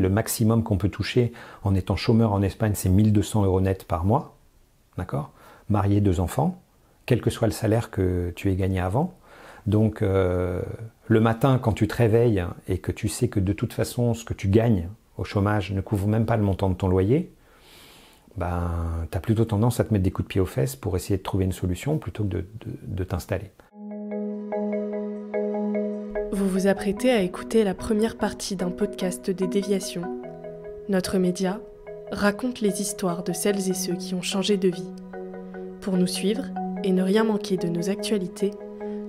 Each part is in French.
Le maximum qu'on peut toucher en étant chômeur en Espagne, c'est 1 200 € net par mois. D'accord ? Marié, 2 enfants, quel que soit le salaire que tu aies gagné avant. Donc, le matin, quand tu te réveilles et que tu sais que de toute façon, ce que tu gagnes au chômage ne couvre même pas le montant de ton loyer, tu as plutôt tendance à te mettre des coups de pied aux fesses pour essayer de trouver une solution plutôt que de t'installer. Vous vous apprêtez à écouter la première partie d'un podcast des Déviations. Notre média raconte les histoires de celles et ceux qui ont changé de vie. Pour nous suivre et ne rien manquer de nos actualités,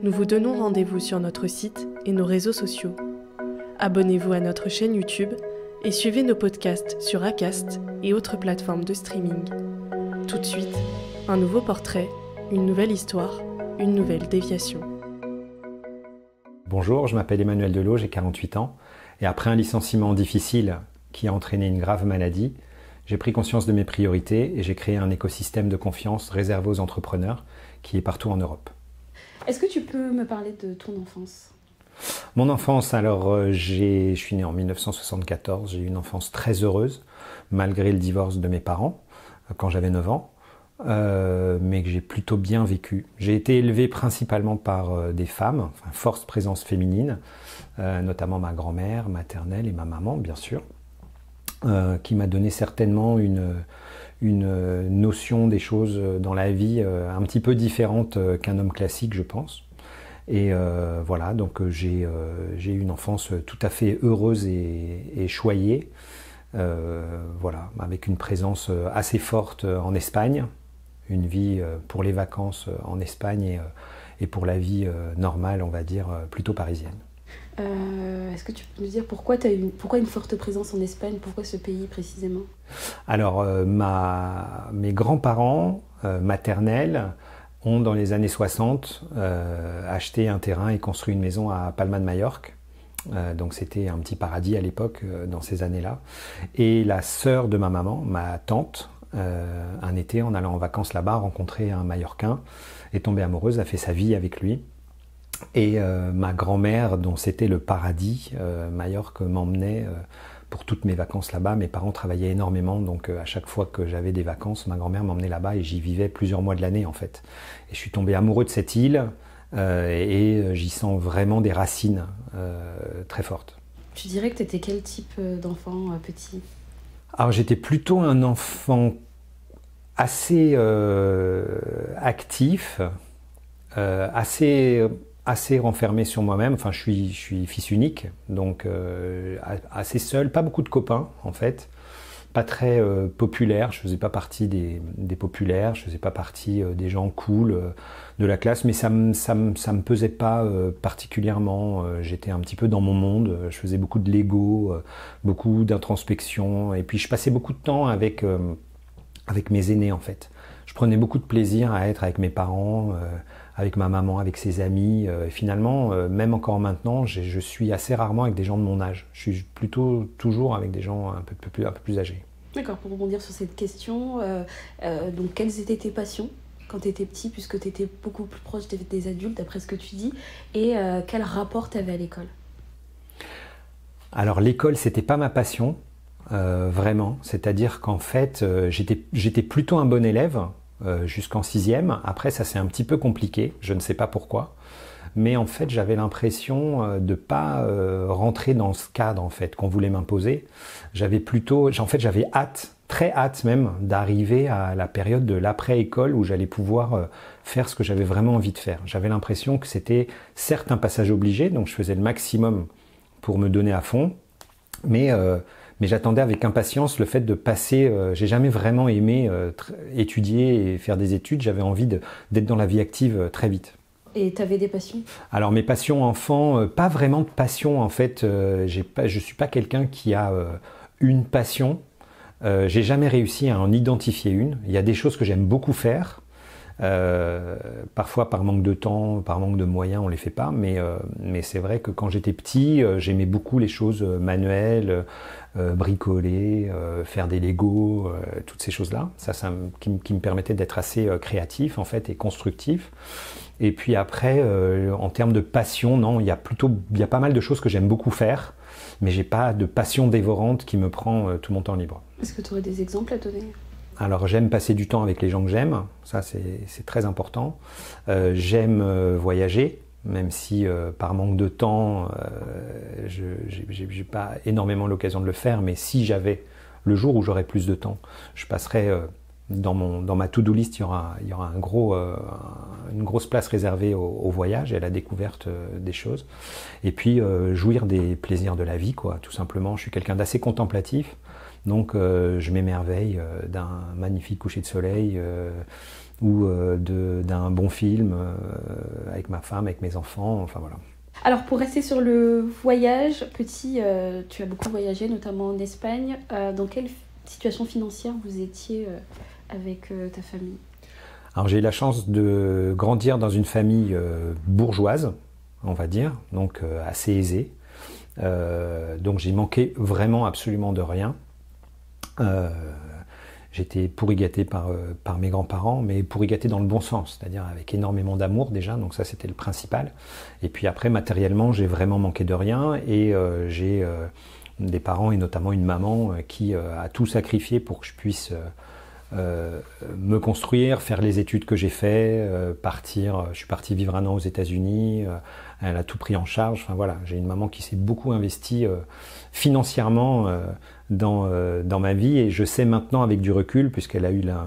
nous vous donnons rendez-vous sur notre site et nos réseaux sociaux. Abonnez-vous à notre chaîne YouTube et suivez nos podcasts sur Acast et autres plateformes de streaming. Tout de suite, un nouveau portrait, une nouvelle histoire, une nouvelle déviation. Bonjour, je m'appelle Emmanuel Delot, j'ai 48 ans et après un licenciement difficile qui a entraîné une grave maladie, j'ai pris conscience de mes priorités et j'ai créé un écosystème de confiance réservé aux entrepreneurs qui est partout en Europe. Est-ce que tu peux me parler de ton enfance ? Mon enfance, alors je suis né en 1974, j'ai eu une enfance très heureuse malgré le divorce de mes parents quand j'avais 9 ans, mais que j'ai plutôt bien vécu. J'ai été élevé principalement par des femmes, forte présence féminine, notamment ma grand-mère maternelle et ma maman bien sûr, qui m'a donné certainement une notion des choses dans la vie un petit peu différente qu'un homme classique, je pense. Et voilà, donc j'ai eu une enfance tout à fait heureuse et choyée, voilà, avec une présence assez forte en Espagne, une vie pour les vacances en Espagne et pour la vie normale, on va dire, plutôt parisienne. Est-ce que tu peux nous dire pourquoi une forte présence en Espagne, pourquoi ce pays précisément ? Alors, mes grands-parents maternels ont, dans les années 60, acheté un terrain et construit une maison à Palma de Majorque. Donc c'était un petit paradis à l'époque, dans ces années-là. Et la sœur de ma maman, ma tante, un été, en allant en vacances là-bas, a rencontré un Mallorquin, est tombée amoureuse, a fait sa vie avec lui. Et ma grand-mère, dont c'était le paradis, Majorque, m'emmenait pour toutes mes vacances là-bas. Mes parents travaillaient énormément, donc à chaque fois que j'avais des vacances, ma grand-mère m'emmenait là-bas et j'y vivais plusieurs mois de l'année en fait. Et je suis tombé amoureux de cette île et j'y sens vraiment des racines très fortes. Tu dirais que tu étais quel type d'enfant petit ? Alors j'étais plutôt un enfant assez actif, assez renfermé sur moi-même. Enfin, je suis fils unique, donc assez seul, pas beaucoup de copains en fait, pas très populaire. Je faisais pas partie des populaires, je faisais pas partie des gens cool de la classe, mais ça me pesait pas particulièrement. J'étais un petit peu dans mon monde, je faisais beaucoup de Lego, beaucoup d'introspection, et puis je passais beaucoup de temps avec mes aînés en fait. Je prenais beaucoup de plaisir à être avec mes parents, avec ma maman, avec ses amis. Finalement, même encore maintenant, je suis assez rarement avec des gens de mon âge. Je suis plutôt toujours avec des gens un peu plus âgés. D'accord, pour rebondir sur cette question, donc quelles étaient tes passions quand tu étais petit, puisque tu étais beaucoup plus proche des adultes, d'après ce que tu dis, et quel rapport tu avais à l'école ? Alors l'école, c'était pas ma passion, vraiment. C'est-à-dire qu'en fait, j'étais plutôt un bon élève, jusqu'en 6e. Après, ça c'est un petit peu compliqué, je ne sais pas pourquoi. Mais en fait, j'avais l'impression de pas rentrer dans ce cadre en fait qu'on voulait m'imposer. J'avais hâte, très hâte même, d'arriver à la période de l'après-école où j'allais pouvoir faire ce que j'avais vraiment envie de faire. J'avais l'impression que c'était certes un passage obligé, donc je faisais le maximum pour me donner à fond, mais j'attendais avec impatience le fait de passer. J'ai jamais vraiment aimé étudier et faire des études. J'avais envie d'être dans la vie active très vite. Et tu avais des passions ? Alors mes passions enfant, pas vraiment de passion en fait. Je suis pas quelqu'un qui a une passion. J'ai jamais réussi à en identifier une. Il y a des choses que j'aime beaucoup faire. Parfois par manque de temps, par manque de moyens, on les fait pas, mais c'est vrai que quand j'étais petit, j'aimais beaucoup les choses manuelles, bricoler, faire des Lego, toutes ces choses-là, qui me permettait d'être assez créatif en fait et constructif. Et puis après, en termes de passion, non, il y a pas mal de choses que j'aime beaucoup faire, mais j'ai pas de passion dévorante qui me prend tout mon temps libre. Est-ce que tu aurais des exemples à donner ? Alors j'aime passer du temps avec les gens que j'aime, ça c'est très important. J'aime voyager, même si par manque de temps, j'ai pas énormément l'occasion de le faire, mais si j'avais le jour où j'aurais plus de temps, je passerais dans ma to-do list, il y aura une grosse place réservée au voyage et à la découverte des choses. Et puis jouir des plaisirs de la vie, quoi, tout simplement. Je suis quelqu'un d'assez contemplatif, donc je m'émerveille d'un magnifique coucher de soleil ou d'un bon film avec ma femme, avec mes enfants, enfin voilà. Alors pour rester sur le voyage, petit, tu as beaucoup voyagé, notamment en Espagne. Dans quelle situation financière vous étiez avec ta famille ? Alors j'ai eu la chance de grandir dans une famille bourgeoise, on va dire, donc assez aisée. Donc j'ai manqué vraiment absolument de rien. J'étais pourri gâté par mes grands-parents, mais pourri gâté dans le bon sens, c'est-à-dire avec énormément d'amour déjà, donc ça c'était le principal. Et puis après, matériellement, j'ai vraiment manqué de rien et j'ai des parents et notamment une maman qui a tout sacrifié pour que je puisse me construire, faire les études que j'ai fait, partir. Je suis parti vivre 1 an aux États-Unis. Elle a tout pris en charge. Enfin voilà, j'ai une maman qui s'est beaucoup investie financièrement dans ma vie et je sais maintenant avec du recul, puisqu'elle a eu la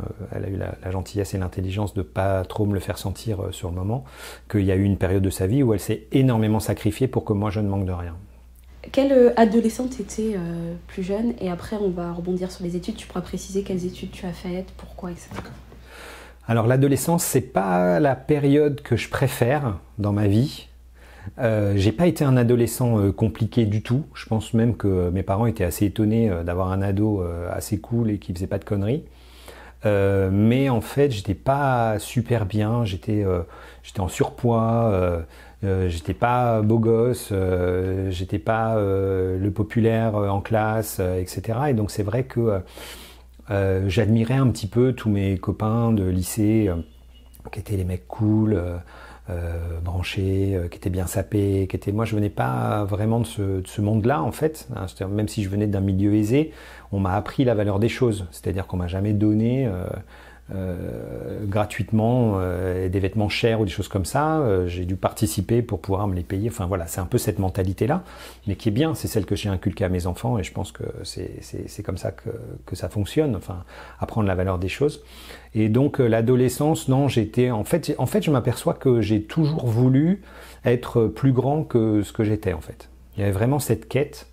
gentillesse et l'intelligence de pas trop me le faire sentir sur le moment, qu'il y a eu une période de sa vie où elle s'est énormément sacrifiée pour que moi je ne manque de rien. Quelle adolescente étais plus jeune ? Et après, on va rebondir sur les études. Tu pourras préciser quelles études tu as faites, pourquoi, etc. Alors l'adolescence, c'est pas la période que je préfère dans ma vie. J'ai pas été un adolescent compliqué du tout. Je pense même que mes parents étaient assez étonnés d'avoir un ado assez cool et qui faisait pas de conneries. Mais en fait, j'étais pas super bien. J'étais en surpoids. J'étais pas beau gosse, j'étais pas le populaire en classe, etc. Et donc c'est vrai que j'admirais un petit peu tous mes copains de lycée qui étaient les mecs cool, branchés, qui étaient bien sapés, moi je venais pas vraiment de ce monde-là en fait. Même si je venais d'un milieu aisé, on m'a appris la valeur des choses. C'est-à-dire qu'on m'a jamais donné gratuitement des vêtements chers ou des choses comme ça. J'ai dû participer pour pouvoir me les payer. Enfin voilà, c'est un peu cette mentalité-là, mais qui est bien, c'est celle que j'ai inculquée à mes enfants et je pense que c'est comme ça que ça fonctionne, enfin, apprendre la valeur des choses. Et donc l'adolescence, non, en fait je m'aperçois que j'ai toujours voulu être plus grand que ce que j'étais en fait. Il y avait vraiment cette quête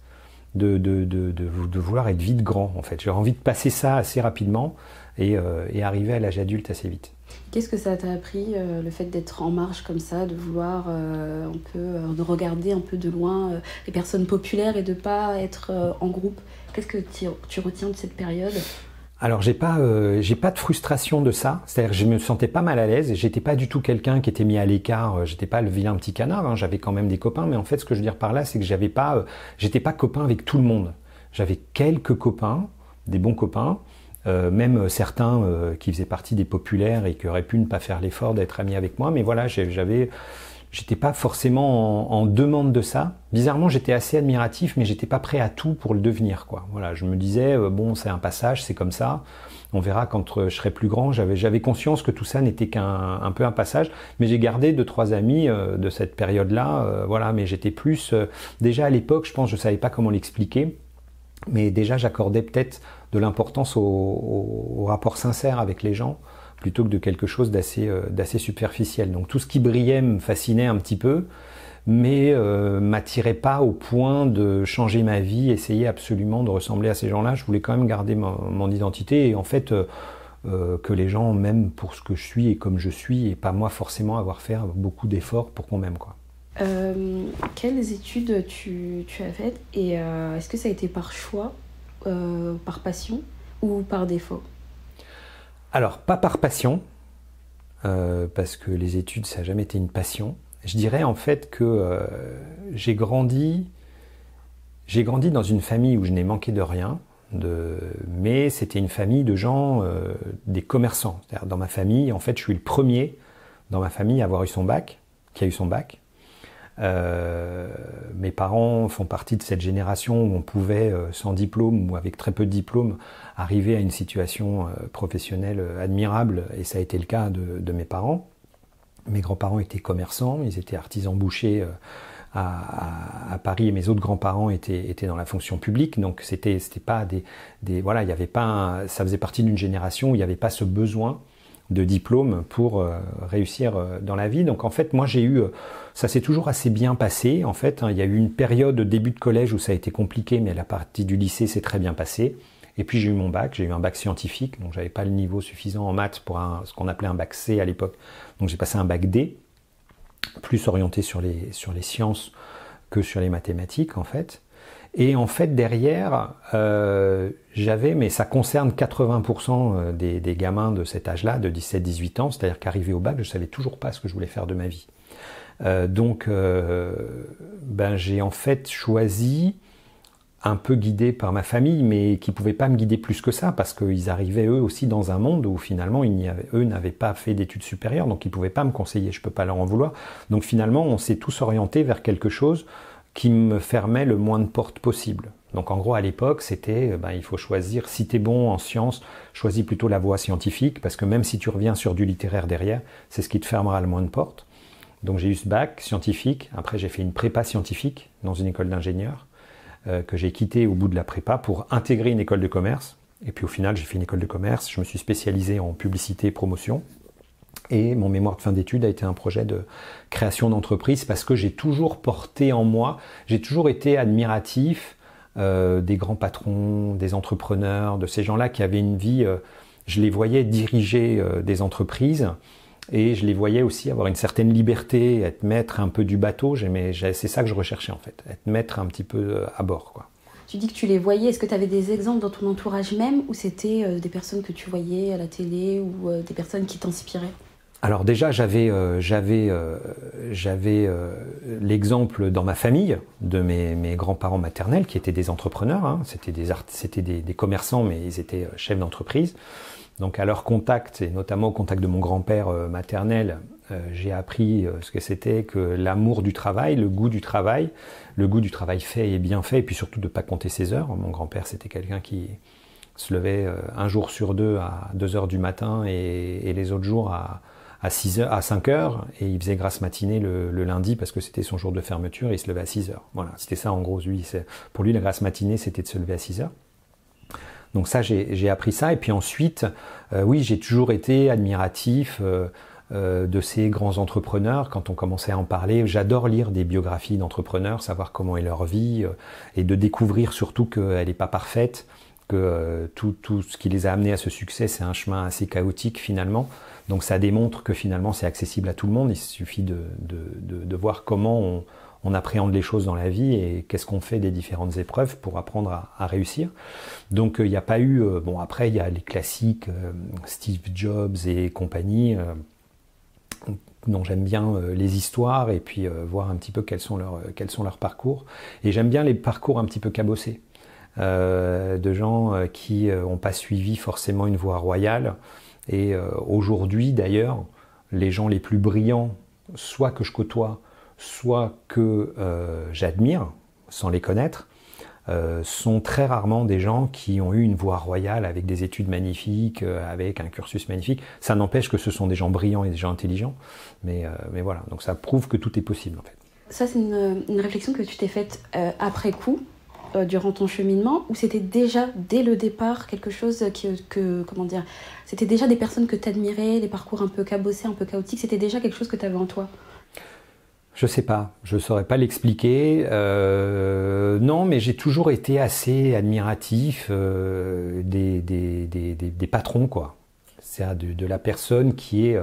de vouloir être vite grand en fait. J'ai envie de passer ça assez rapidement et arriver à l'âge adulte assez vite. Qu'est-ce que ça t'a appris, le fait d'être en marche comme ça, de vouloir de regarder un peu de loin les personnes populaires et de ne pas être en groupe ? Qu'est-ce que tu retiens de cette période ? Alors j'ai pas de frustration de ça, c'est-à-dire que je me sentais pas mal à l'aise, j'étais pas du tout quelqu'un qui était mis à l'écart, j'étais pas le vilain petit canard, hein, j'avais quand même des copains, mais en fait ce que je veux dire par là c'est que j'étais pas copain avec tout le monde. J'avais quelques copains, des bons copains, même certains qui faisaient partie des populaires et qui auraient pu ne pas faire l'effort d'être amis avec moi, mais voilà, j'étais pas forcément en demande de ça. Bizarrement, j'étais assez admiratif, mais j'étais pas prêt à tout pour le devenir, quoi. Voilà, je me disais bon, c'est un passage, c'est comme ça. On verra quand je serai plus grand. J'avais conscience que tout ça n'était qu'un peu un passage, mais j'ai gardé 2-3 amis de cette période-là. Voilà, mais j'étais plus déjà à l'époque, je pense, je savais pas comment l'expliquer, mais déjà j'accordais peut-être de l'importance au rapport sincère avec les gens, plutôt que de quelque chose d'assez superficiel. Donc tout ce qui brillait me fascinait un petit peu, mais m'attirait pas au point de changer ma vie, essayer absolument de ressembler à ces gens-là. Je voulais quand même garder mon identité et en fait que les gens m'aiment pour ce que je suis et comme je suis et pas moi forcément avoir fait beaucoup d'efforts pour qu'on m'aime, quoi. Quelles études tu as faites et est-ce que ça a été par choix, par passion ou par défaut ? Alors, pas par passion, parce que les études, ça n'a jamais été une passion. Je dirais en fait que j'ai grandi dans une famille où je n'ai manqué de rien, mais c'était une famille de gens, des commerçants. C'est-à-dire, dans ma famille, en fait, je suis le premier dans ma famille à avoir eu son bac, qui a eu son bac. Mes parents font partie de cette génération où on pouvait, sans diplôme ou avec très peu de diplôme, arriver à une situation professionnelle admirable, et ça a été le cas de mes parents. Mes grands-parents étaient commerçants, ils étaient artisans bouchers à Paris, et mes autres grands-parents étaient dans la fonction publique, donc c'était pas voilà, il y avait pas ça faisait partie d'une génération où il n'y avait pas ce besoin de diplôme pour réussir dans la vie. Donc en fait, moi ça s'est toujours assez bien passé. En fait, il y a eu une période de début de collège où ça a été compliqué, mais la partie du lycée s'est très bien passée. Et puis j'ai eu mon bac, j'ai eu un bac scientifique, donc j'avais pas le niveau suffisant en maths pour ce qu'on appelait un bac C à l'époque. Donc j'ai passé un bac D, plus orienté sur les sciences que sur les mathématiques en fait. Et en fait derrière, mais ça concerne 80% des gamins de cet âge-là, de 17-18 ans, c'est-à-dire qu'arrivé au bac, je savais toujours pas ce que je voulais faire de ma vie. Donc j'ai en fait choisi, un peu guidé par ma famille, mais qui ne pouvaient pas me guider plus que ça, parce qu'ils arrivaient eux aussi dans un monde où finalement eux n'avaient pas fait d'études supérieures, donc ils ne pouvaient pas me conseiller, je ne peux pas leur en vouloir. Donc finalement, on s'est tous orientés vers quelque chose qui me fermait le moins de portes possible. Donc en gros, à l'époque, c'était, il faut choisir, si tu es bon en sciences, choisis plutôt la voie scientifique, parce que même si tu reviens sur du littéraire derrière, c'est ce qui te fermera le moins de portes. Donc j'ai eu ce bac scientifique, après j'ai fait une prépa scientifique dans une école d'ingénieur, que j'ai quitté au bout de la prépa pour intégrer une école de commerce. Et puis au final, j'ai fait une école de commerce, je me suis spécialisé en publicité et promotion. Et mon mémoire de fin d'études a été un projet de création d'entreprise, parce que j'ai toujours porté en moi, j'ai toujours été admiratif des grands patrons, des entrepreneurs, de ces gens-là qui avaient une vie, je les voyais diriger des entreprises, et je les voyais aussi avoir une certaine liberté, être maître un peu du bateau. C'est ça que je recherchais en fait, être maître un petit peu à bord, quoi. Tu dis que tu les voyais, est-ce que tu avais des exemples dans ton entourage même, ou c'était des personnes que tu voyais à la télé, ou des personnes qui t'inspiraient ? Alors déjà, j'avais l'exemple dans ma famille de mes grands-parents maternels qui étaient des entrepreneurs, hein. C'était des commerçants, mais ils étaient chefs d'entreprise. Donc à leur contact, et notamment au contact de mon grand-père maternel, j'ai appris ce que c'était que l'amour du travail, le goût du travail fait et bien fait, et puis surtout de ne pas compter ses heures. Mon grand-père, c'était quelqu'un qui se levait un jour sur deux à 2h du matin et les autres jours à 5h, et il faisait grasse matinée le lundi parce que c'était son jour de fermeture, et il se levait à 6h. Voilà, c'était ça en gros. Pour lui, la grasse matinée, c'était de se lever à 6h. Donc ça, j'ai appris ça. Et puis ensuite, oui, j'ai toujours été admiratif de ces grands entrepreneurs. Quand on commençait à en parler, j'adore lire des biographies d'entrepreneurs, savoir comment est leur vie, et de découvrir surtout qu'elle n'est pas parfaite, que tout ce qui les a amenés à ce succès, c'est un chemin assez chaotique finalement. Donc ça démontre que finalement c'est accessible à tout le monde. Il suffit de voir comment on appréhende les choses dans la vie et qu'est-ce qu'on fait des différentes épreuves pour apprendre à réussir. Donc il n'y a pas eu... après il y a les classiques, Steve Jobs et compagnie, dont j'aime bien les histoires, et puis voir un petit peu quels sont leurs parcours. Et j'aime bien les parcours un petit peu cabossés, de gens qui n'ont pas suivi forcément une voie royale. Et aujourd'hui d'ailleurs, les gens les plus brillants, soit que je côtoie, soit que j'admire, sans les connaître, sont très rarement des gens qui ont eu une voie royale avec des études magnifiques, avec un cursus magnifique. Ça n'empêche que ce sont des gens brillants et des gens intelligents, mais voilà, donc ça prouve que tout est possible en fait. Ça, c'est une réflexion que tu t'es faite après coup, durant ton cheminement, ou c'était déjà dès le départ quelque chose c'était déjà des personnes que tu admirais, des parcours un peu cabossés, un peu chaotiques, c'était déjà quelque chose que tu avais en toi? Je sais pas, je saurais pas l'expliquer. Non, mais j'ai toujours été assez admiratif des patrons, quoi. C'est-à-dire de la personne qui est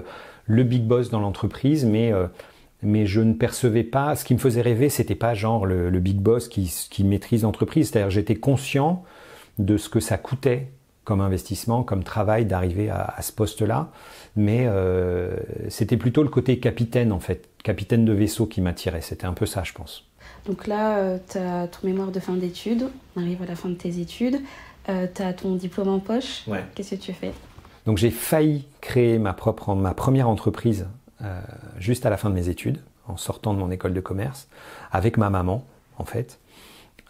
le big boss dans l'entreprise, mais je ne percevais pas. Ce qui me faisait rêver, c'était pas genre le big boss qui maîtrise l'entreprise. C'est-à-dire, j'étais conscient de ce que ça coûtait comme investissement, comme travail d'arriver à ce poste-là. Mais c'était plutôt le côté capitaine, en fait, capitaine de vaisseau qui m'attirait. C'était un peu ça, je pense. Donc là, tu as ton mémoire de fin d'études, on arrive à la fin de tes études, tu as ton diplôme en poche. Ouais. Qu'est-ce que tu fais? Donc j'ai failli créer ma première entreprise juste à la fin de mes études, en sortant de mon école de commerce, avec ma maman, en fait.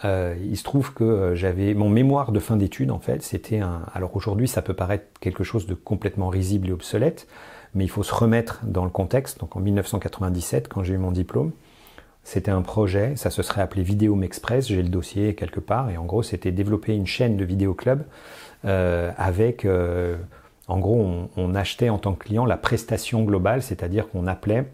Il se trouve que j'avais mon mémoire de fin d'études, en fait, c'était alors aujourd'hui, ça peut paraître quelque chose de complètement risible et obsolète, mais il faut se remettre dans le contexte. Donc en 1997, quand j'ai eu mon diplôme, c'était un projet, ça se serait appelé Vidéome Express, j'ai le dossier quelque part, et en gros, c'était développer une chaîne de vidéoclub avec... en gros, on achetait en tant que client la prestation globale, c'est-à-dire qu'on appelait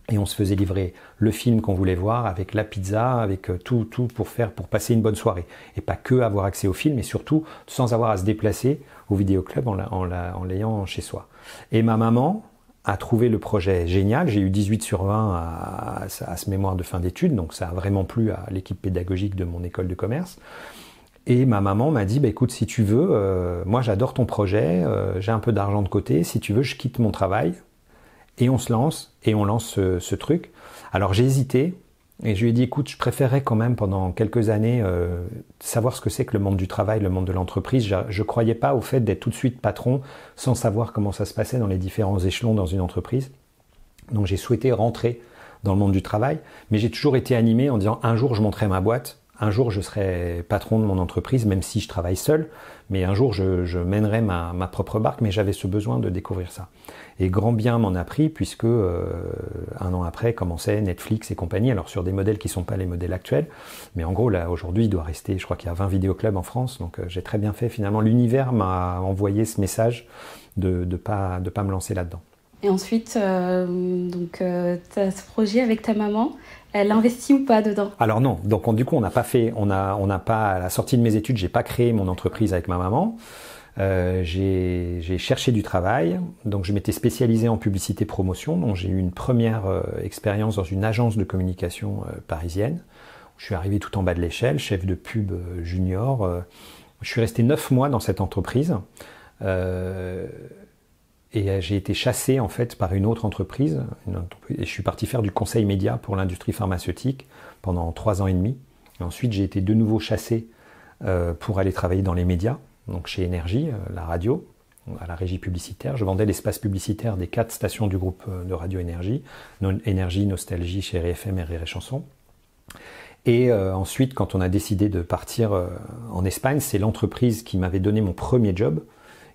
et on se faisait livrer le film qu'on voulait voir avec la pizza, avec tout pour passer une bonne soirée. Et pas que avoir accès au film, mais surtout sans avoir à se déplacer au vidéoclub en l'ayant chez soi. Et ma maman a trouvé le projet génial. J'ai eu 18 sur 20 à ce mémoire de fin d'études, donc ça a vraiment plu à l'équipe pédagogique de mon école de commerce. Et ma maman m'a dit, écoute, si tu veux, moi j'adore ton projet, j'ai un peu d'argent de côté, si tu veux, je quitte mon travail et on se lance, et on lance ce truc. Alors j'ai hésité, et je lui ai dit, écoute, je préférerais quand même pendant quelques années savoir ce que c'est que le monde du travail, le monde de l'entreprise. Je ne croyais pas au fait d'être tout de suite patron sans savoir comment ça se passait dans les différents échelons dans une entreprise. Donc j'ai souhaité rentrer dans le monde du travail, mais j'ai toujours été animé en disant, un jour je monterai ma boîte, un jour je serai patron de mon entreprise, même si je travaille seul, mais un jour je mènerai ma propre barque, mais j'avais ce besoin de découvrir ça. Et grand bien m'en a pris, puisque un an après commençait Netflix et compagnie, alors sur des modèles qui ne sont pas les modèles actuels, mais en gros là aujourd'hui il doit rester, je crois qu'il y a 20 vidéoclubs en France, donc j'ai très bien fait, finalement l'univers m'a envoyé ce message de pas me lancer là-dedans. Et ensuite, tu as ce projet avec ta maman, elle investit ou pas dedans? Alors non, donc du coup on n'a pas, à la sortie de mes études, j'ai pas créé mon entreprise avec ma maman. J'ai cherché du travail, donc je m'étais spécialisé en publicité promotion, donc j'ai eu une première expérience dans une agence de communication parisienne. Je suis arrivé tout en bas de l'échelle, chef de pub junior. Je suis resté 9 mois dans cette entreprise. Et j'ai été chassé en fait par une autre entreprise, et je suis parti faire du conseil média pour l'industrie pharmaceutique pendant 3 ans et demi. Et ensuite j'ai été de nouveau chassé pour aller travailler dans les médias, donc chez Énergie, la radio, à la régie publicitaire. Je vendais l'espace publicitaire des 4 stations du groupe de radio Énergie, Énergie, Nostalgie, Chérie FM et Rire et Chanson. Et ensuite, quand on a décidé de partir en Espagne, c'est l'entreprise qui m'avait donné mon premier job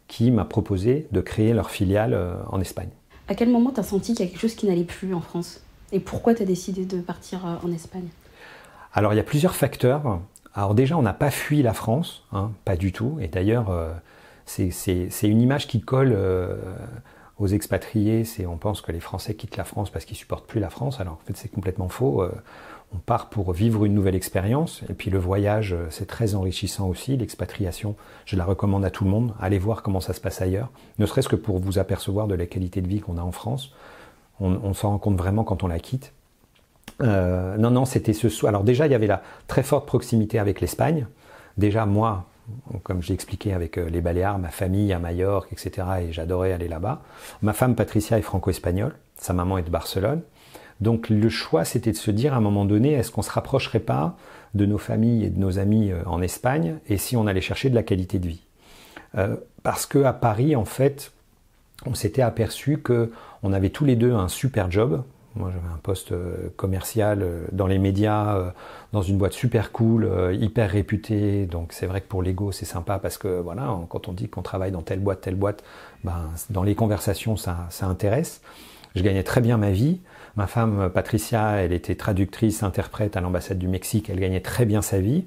qui m'a proposé de créer leur filiale en Espagne. À quel moment tu as senti qu'il y a quelque chose qui n'allait plus en France? Et pourquoi tu as décidé de partir en Espagne? Alors il y a plusieurs facteurs. Alors déjà, on n'a pas fui la France, pas du tout. Et d'ailleurs, c'est une image qui colle aux expatriés. On pense que les Français quittent la France parce qu'ils ne supportent plus la France. Alors en fait, c'est complètement faux. On part pour vivre une nouvelle expérience. Et puis le voyage, c'est très enrichissant aussi. L'expatriation, je la recommande à tout le monde. Allez voir comment ça se passe ailleurs. Ne serait-ce que pour vous apercevoir de la qualité de vie qu'on a en France. On s'en rend compte vraiment quand on la quitte. Non, c'était ce soir. Alors déjà, il y avait la très forte proximité avec l'Espagne. Déjà, moi, comme j'ai expliqué avec les Baléares, ma famille à Majorque, etc. Et j'adorais aller là-bas. Ma femme, Patricia, est franco-espagnole. Sa maman est de Barcelone. Donc le choix, c'était de se dire à un moment donné, est-ce qu'on ne se rapprocherait pas de nos familles et de nos amis en Espagne, et si on allait chercher de la qualité de vie? Parce qu'à Paris, en fait, on s'était aperçu qu'on avait tous les deux un super job. Moi, j'avais un poste commercial dans les médias, dans une boîte super cool, hyper réputée. Donc c'est vrai que pour l'ego, c'est sympa parce que voilà, quand on dit qu'on travaille dans telle boîte, dans les conversations, ça intéresse. Je gagnais très bien ma vie. Ma femme, Patricia, elle était traductrice, interprète à l'ambassade du Mexique. Elle gagnait très bien sa vie.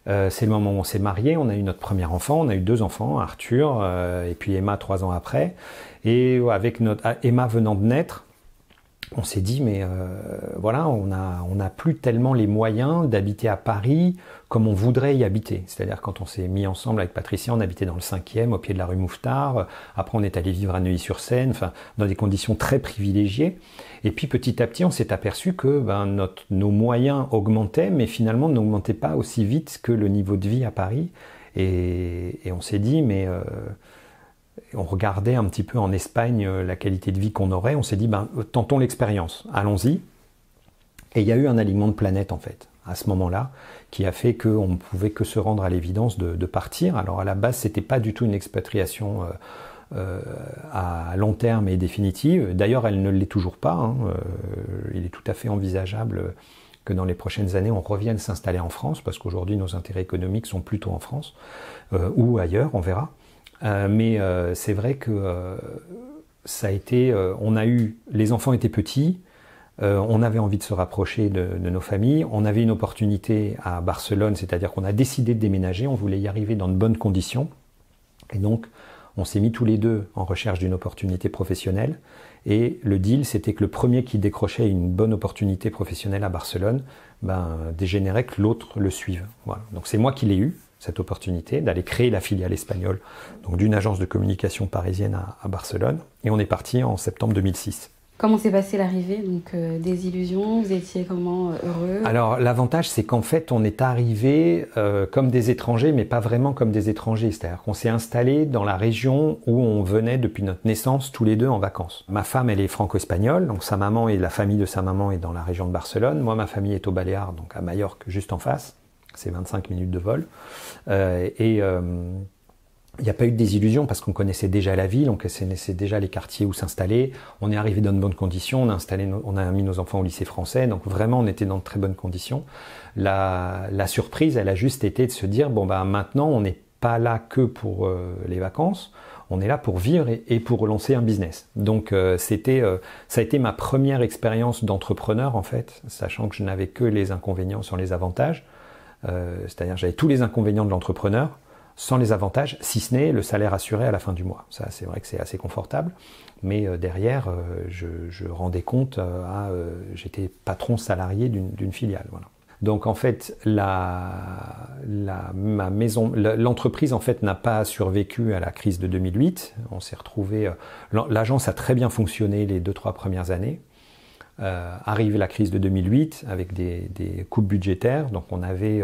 C'est le moment où on s'est mariés. On a eu notre premier enfant. On a eu 2 enfants, Arthur et puis Emma 3 ans après. Et avec Emma venant de naître, on s'est dit, mais voilà, on n'a plus tellement les moyens d'habiter à Paris comme on voudrait y habiter. C'est-à-dire, quand on s'est mis ensemble avec Patricia, on habitait dans le 5e, au pied de la rue Mouffetard. Après, on est allé vivre à Neuilly-sur-Seine, dans des conditions très privilégiées. Et puis, petit à petit, on s'est aperçu que nos moyens augmentaient, mais finalement, n'augmentaient pas aussi vite que le niveau de vie à Paris. Et on s'est dit, mais... on regardait un petit peu en Espagne la qualité de vie qu'on aurait. On s'est dit, tentons l'expérience, allons-y. Et il y a eu un alignement de planète, en fait, à ce moment-là, qui a fait qu'on ne pouvait que se rendre à l'évidence de partir. Alors, à la base, c'était pas du tout une expatriation à long terme et définitive. D'ailleurs, elle ne l'est toujours pas. Hein. Il est tout à fait envisageable que dans les prochaines années, on revienne s'installer en France, parce qu'aujourd'hui, nos intérêts économiques sont plutôt en France, ou ailleurs, on verra. Mais c'est vrai que ça a été... les enfants étaient petits, on avait envie de se rapprocher de nos familles, on avait une opportunité à Barcelone, c'est-à-dire qu'on a décidé de déménager, on voulait y arriver dans de bonnes conditions, et donc on s'est mis tous les deux en recherche d'une opportunité professionnelle, et le deal, c'était que le premier qui décrochait une bonne opportunité professionnelle à Barcelone, dégénérait que l'autre le suive. Voilà. Donc c'est moi qui l'ai eu, cette opportunité d'aller créer la filiale espagnole, donc d'une agence de communication parisienne à Barcelone, et on est parti en septembre 2006. Comment s'est passée l'arrivée? Donc des illusions, vous étiez comment heureux? Alors l'avantage, c'est qu'en fait on est arrivé comme des étrangers, mais pas vraiment comme des étrangers. C'est-à-dire qu'on s'est installé dans la région où on venait depuis notre naissance tous les deux en vacances. Ma femme, elle est franco-espagnole, donc sa maman et la famille de sa maman est dans la région de Barcelone. Moi, ma famille est aux Baléares, donc à Majorque, juste en face. C'est 25 minutes de vol. Il n'y a pas eu de désillusion parce qu'on connaissait déjà la ville, on connaissait déjà les quartiers où s'installer. On est arrivé dans de bonnes conditions, on a mis nos enfants au lycée français, donc vraiment on était dans de très bonnes conditions. La surprise, elle a juste été de se dire, maintenant on n'est pas là que pour les vacances, on est là pour vivre et pour lancer un business. Donc ça a été ma première expérience d'entrepreneur en fait, sachant que je n'avais que les inconvénients sur les avantages. C'est-à-dire j'avais tous les inconvénients de l'entrepreneur, sans les avantages, si ce n'est le salaire assuré à la fin du mois. Ça, c'est vrai que c'est assez confortable, mais derrière, je rendais compte j'étais patron salarié d'une filiale. Voilà. Donc en fait, l'entreprise en fait n'a pas survécu à la crise de 2008. On s'est retrouvé, l'agence a très bien fonctionné les 2-3 premières années. Arrive la crise de 2008 avec des coupes budgétaires, donc on avait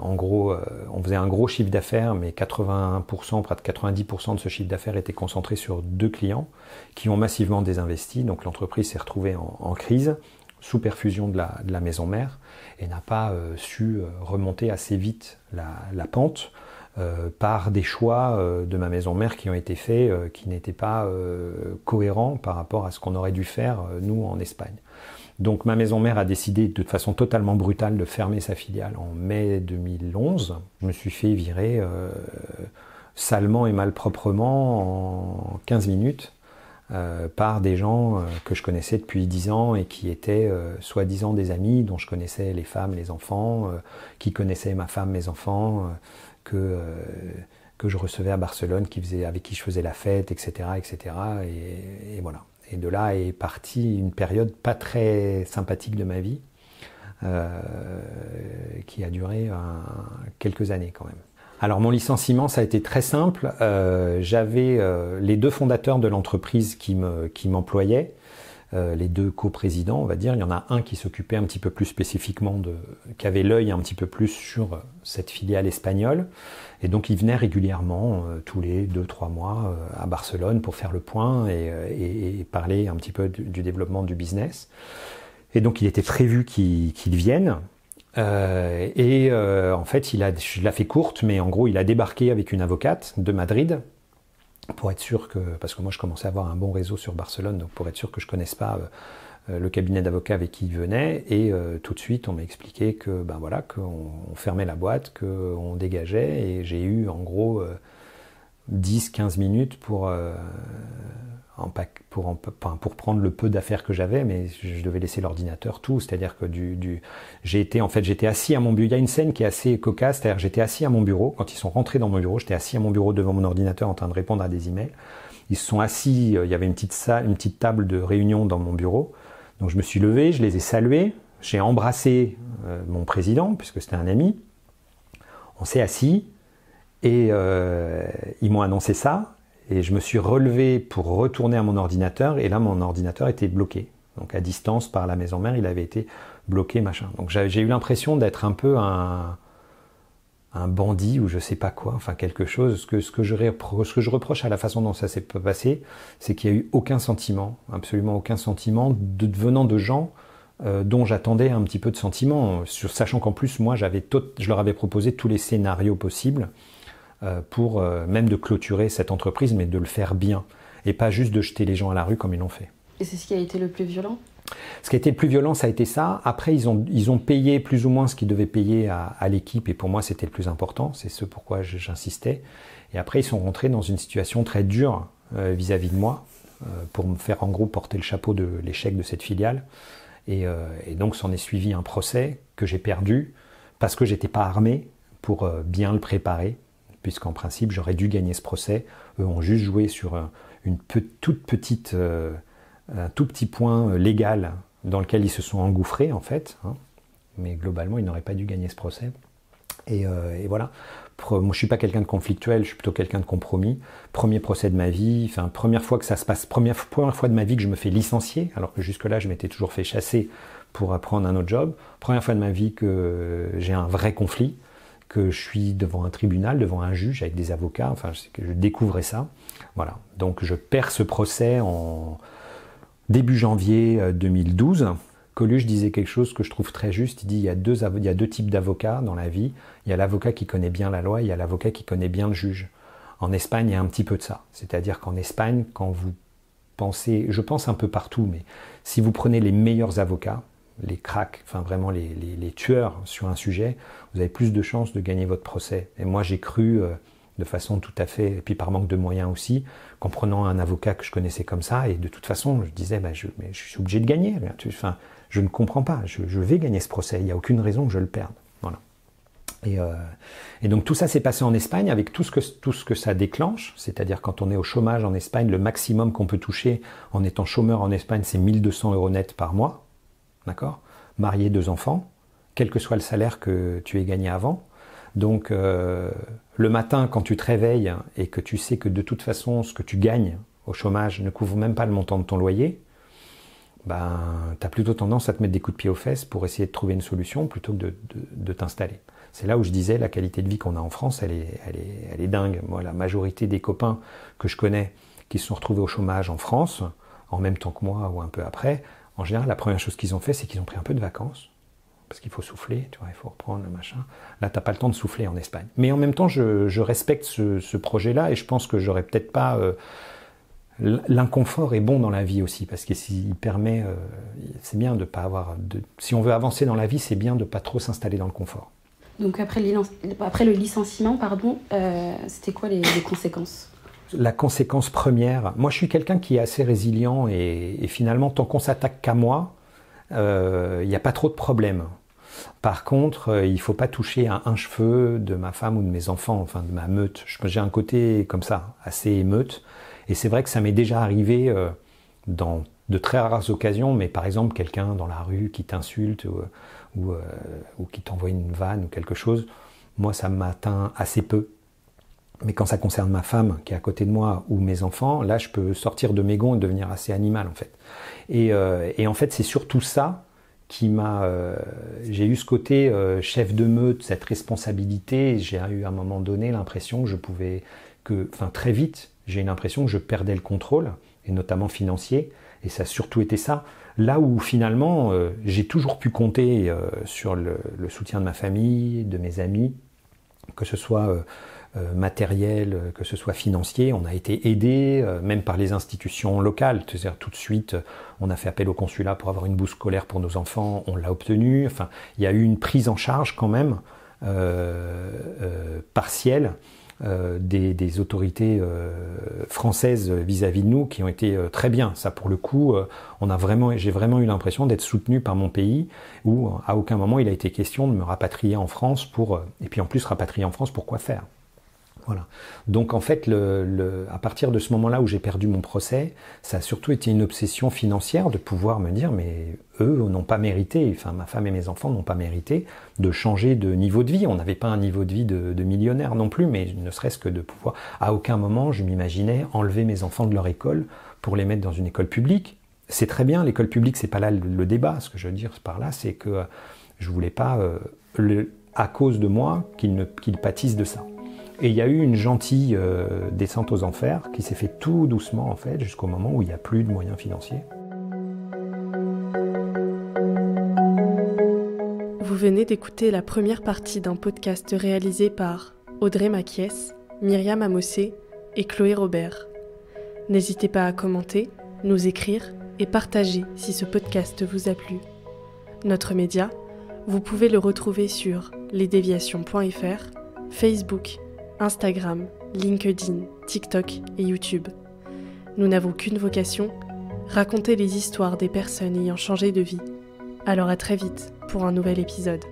en gros, on faisait un gros chiffre d'affaires, mais 80%, près de 90% de ce chiffre d'affaires était concentré sur 2 clients qui ont massivement désinvesti. Donc l'entreprise s'est retrouvée en crise, sous perfusion de la maison mère, et n'a pas su remonter assez vite la pente par des choix de ma maison mère qui ont été faits, qui n'étaient pas cohérents par rapport à ce qu'on aurait dû faire, nous, en Espagne. Donc ma maison mère a décidé de façon totalement brutale de fermer sa filiale en mai 2011. Je me suis fait virer salement et malproprement en 15 minutes par des gens que je connaissais depuis 10 ans et qui étaient soi-disant des amis dont je connaissais les femmes, les enfants, qui connaissaient ma femme, mes enfants, que je recevais à Barcelone, avec qui je faisais la fête, etc. etc. Et voilà. Et de là est partie une période pas très sympathique de ma vie, qui a duré quelques années quand même. Alors mon licenciement, ça a été très simple. J'avais les 2 fondateurs de l'entreprise qui m'employaient, les 2 coprésidents, on va dire. Il y en a un qui s'occupait un petit peu plus spécifiquement qui avait l'œil un petit peu plus sur cette filiale espagnole. Et donc il venait régulièrement, tous les 2-3 mois, à Barcelone pour faire le point et parler un petit peu du développement du business. Et donc il était prévu qu'il vienne. En fait, je l'ai fait courte, mais en gros, il a débarqué avec une avocate de Madrid pour être sûr parce que moi je commençais à avoir un bon réseau sur Barcelone, donc pour être sûr que je ne connaisse pas le cabinet d'avocats avec qui il venait, et tout de suite on m'a expliqué que qu'on fermait la boîte, qu'on dégageait, et j'ai eu en gros 10-15 minutes pour prendre le peu d'affaires que j'avais, mais je devais laisser l'ordinateur, tout, c'est-à-dire que j'étais assis à mon bureau. Il y a une scène qui est assez cocasse, c'est-à-dire que j'étais assis à mon bureau, quand ils sont rentrés dans mon bureau, j'étais assis à mon bureau devant mon ordinateur en train de répondre à des emails. Ils se sont assis, il y avait une petite table de réunion dans mon bureau, donc je me suis levé, je les ai salués, j'ai embrassé mon président, puisque c'était un ami, on s'est assis, et ils m'ont annoncé ça. Et je me suis relevé pour retourner à mon ordinateur, et là mon ordinateur était bloqué. Donc à distance par la maison mère, il avait été bloqué, machin. Donc j'ai eu l'impression d'être un peu un bandit ou je sais pas quoi, enfin quelque chose. Ce que je reproche à la façon dont ça s'est passé, c'est qu'il n'y a eu aucun sentiment, absolument aucun sentiment venant de gens dont j'attendais un petit peu de sentiment, sachant qu'en plus moi je leur avais proposé tous les scénarios possibles. pour même de clôturer cette entreprise, mais de le faire bien, et pas juste de jeter les gens à la rue comme ils l'ont fait. Et c'est ce qui a été le plus violent ? Ce qui a été le plus violent, ça a été ça. Après, ils ont payé plus ou moins ce qu'ils devaient payer à l'équipe, et pour moi, c'était le plus important. C'est ce pourquoi j'insistais. Et après, ils sont rentrés dans une situation très dure vis-à-vis de moi, pour me faire en gros porter le chapeau de l'échec de cette filiale. Et donc, s'en est suivi un procès que j'ai perdu parce que j'étais pas armé pour bien le préparer, puisqu'en principe, j'aurais dû gagner ce procès. Eux ont juste joué sur un tout petit point légal dans lequel ils se sont engouffrés, en fait. Mais globalement, ils n'auraient pas dû gagner ce procès. Et voilà. Moi, je ne suis pas quelqu'un de conflictuel, je suis plutôt quelqu'un de compromis. Premier procès de ma vie, première fois que ça se passe, première fois de ma vie que je me fais licencier, alors que jusque-là, je m'étais toujours fait chasser pour prendre un autre job. Première fois de ma vie que j'ai un vrai conflit, que je suis devant un tribunal, devant un juge, avec des avocats, que je découvrais ça. Voilà. Donc, je perds ce procès en début janvier 2012. Coluche disait quelque chose que je trouve très juste. Il dit il y a deux types d'avocats dans la vie. Il y a l'avocat qui connaît bien la loi, il y a l'avocat qui connaît bien le juge. En Espagne, il y a un petit peu de ça. C'est-à-dire qu'en Espagne, quand vous pensez, je pense un peu partout, mais si vous prenez les meilleurs avocats, les cracks, vraiment les tueurs sur un sujet, vous avez plus de chances de gagner votre procès. Et moi, j'ai cru de façon tout à fait, et puis par manque de moyens aussi, qu'en prenant un avocat que je connaissais comme ça, et de toute façon, je disais, je suis obligé de gagner. Je ne comprends pas, je vais gagner ce procès, il n'y a aucune raison que je le perde. Voilà. Et donc tout ça s'est passé en Espagne avec tout ce que ça déclenche, c'est-à-dire quand on est au chômage en Espagne, le maximum qu'on peut toucher en étant chômeur en Espagne, c'est 1 200 € net par mois, d'accord ? Marié, 2 enfants, quel que soit le salaire que tu aies gagné avant. Donc le matin, quand tu te réveilles et que tu sais que de toute façon, ce que tu gagnes au chômage ne couvre même pas le montant de ton loyer, tu as plutôt tendance à te mettre des coups de pied aux fesses pour essayer de trouver une solution plutôt que de t'installer. C'est là où je disais, la qualité de vie qu'on a en France, elle est dingue. Moi, la majorité des copains que je connais qui se sont retrouvés au chômage en France, en même temps que moi ou un peu après, en général, la première chose qu'ils ont fait, c'est qu'ils ont pris un peu de vacances. Parce qu'il faut souffler, tu vois, il faut reprendre le machin. Là, t'as pas le temps de souffler en Espagne. Mais en même temps, je respecte ce projet-là et je pense que j'aurais peut-être pas... L'inconfort est bon dans la vie aussi, parce que s'il permet... c'est bien de pas avoir... Si on veut avancer dans la vie, c'est bien de pas trop s'installer dans le confort. Donc après le licenciement, c'était quoi les conséquences ? La conséquence première... Moi, je suis quelqu'un qui est assez résilient et finalement, tant qu'on s'attaque qu'à moi, il n'y a pas trop de problèmes. Par contre, il ne faut pas toucher à un cheveu de ma femme ou de mes enfants, de ma meute. J'ai un côté comme ça, assez émeute. Et c'est vrai que ça m'est déjà arrivé dans de très rares occasions, mais par exemple, quelqu'un dans la rue qui t'insulte ou qui t'envoie une vanne ou quelque chose, moi, ça m'atteint assez peu. Mais quand ça concerne ma femme qui est à côté de moi ou mes enfants, là, je peux sortir de mes gonds et devenir assez animal, en fait. Et en fait, c'est surtout ça qui m'a... j'ai eu ce côté chef de meute, cette responsabilité. J'ai eu à un moment donné l'impression que très vite, j'ai eu l'impression que je perdais le contrôle, et notamment financier. Et ça a surtout été ça. Là où finalement, j'ai toujours pu compter sur le soutien de ma famille, de mes amis, que ce soit... matériel, que ce soit financier, on a été aidé, même par les institutions locales. C'est-à-dire tout de suite, on a fait appel au consulat pour avoir une bourse scolaire pour nos enfants, on l'a obtenue. Enfin, il y a eu une prise en charge quand même partielle des autorités françaises vis-à-vis de nous qui ont été très bien. Ça, pour le coup, j'ai vraiment eu l'impression d'être soutenu par mon pays, où à aucun moment il a été question de me rapatrier en France et puis en plus rapatrier en France pour quoi faire. Voilà. Donc en fait, à partir de ce moment-là où j'ai perdu mon procès, ça a surtout été une obsession financière de pouvoir me dire, mais eux n'ont pas mérité, ma femme et mes enfants n'ont pas mérité de changer de niveau de vie. On n'avait pas un niveau de vie de millionnaire non plus, mais ne serait-ce que de pouvoir... À aucun moment, je m'imaginais enlever mes enfants de leur école pour les mettre dans une école publique. C'est très bien, l'école publique, c'est pas là le débat. Ce que je veux dire par là, c'est que je voulais pas, à cause de moi, qu'ils pâtissent de ça. Et il y a eu une gentille descente aux enfers qui s'est fait tout doucement en fait jusqu'au moment où il n'y a plus de moyens financiers. Vous venez d'écouter la première partie d'un podcast réalisé par Audrey Maquies, Myriam Amossé et Chloé Robert. N'hésitez pas à commenter, nous écrire et partager si ce podcast vous a plu. Notre média, vous pouvez le retrouver sur lesdéviations.fr, Facebook, Instagram, LinkedIn, TikTok et YouTube. Nous n'avons qu'une vocation, raconter les histoires des personnes ayant changé de vie. Alors à très vite pour un nouvel épisode.